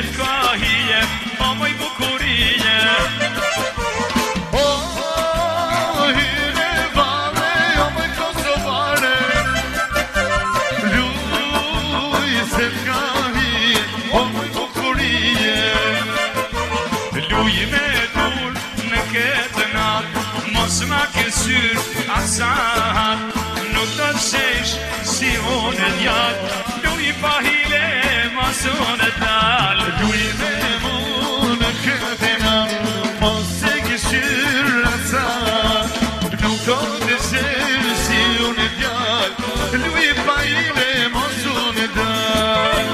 t'ka hije, o moj bukurije. Hyre vare, o moj kosovare, luj se t'ka hije, o moj bukurije. Luj me dur në këtë natë, mos ma kësyr asat, nuk të qesh si unë e djatë, luj pa hile mas unë e dalë. Luj me mu në këtë natë, mos e kësyr asat, nuk të qesh si unë e djatë, luj pa hile mos unë e dalë.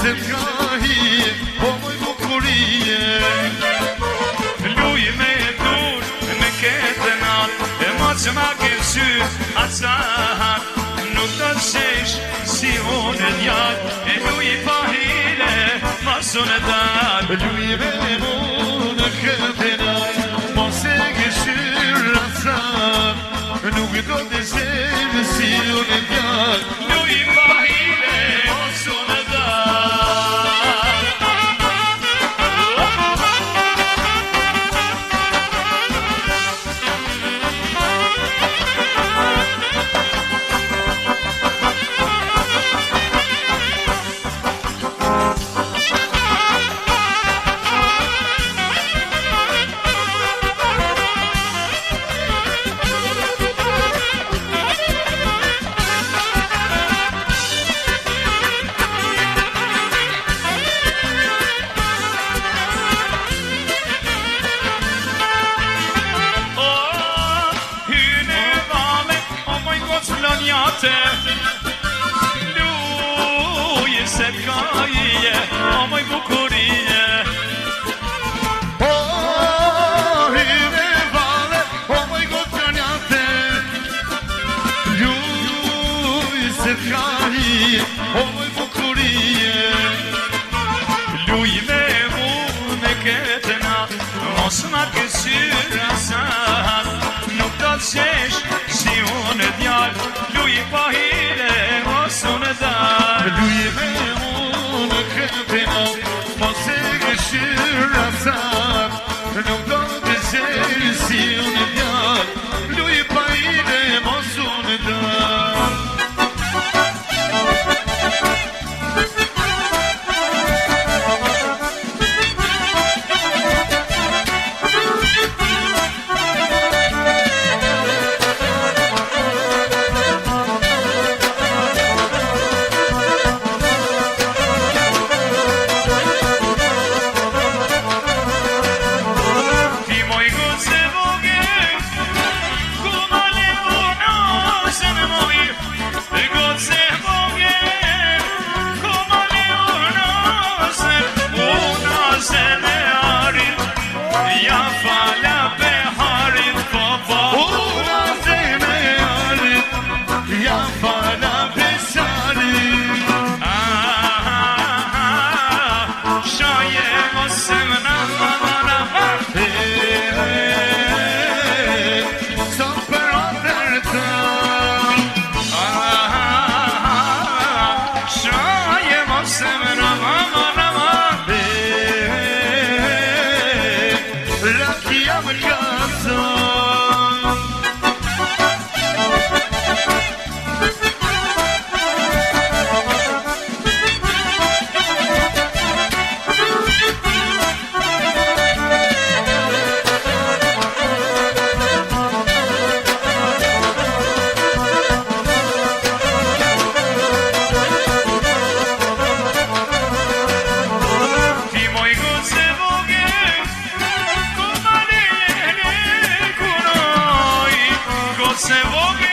Se t'ka hije, o moj bukurije. Luj me dur në këtë natë, e mos ma kësyr asat, nuk të qesh si unë e djatë, e luj pa hile mas unë e dalë. Luj me mu në këtë natë, mos e kësyr asat, nuk do të qesh si unë e djatë, luj pa hile mas unë e dalë. Luj se t'ka hije, o moj bukurije. Hyre vare, o moj gocanjate, luj se t'ka hije, o moj bukurije. Luj me mu në këtë natë, mos ma kësyr asat, nuk të qesh si unë e djalë, luj pa hile mos unë e dalë. Luj me mu në këtë natë, mos e kësyr asat, nuk do të qesh si unë e djalë, luj pa hile mos unë e dalë. se vogel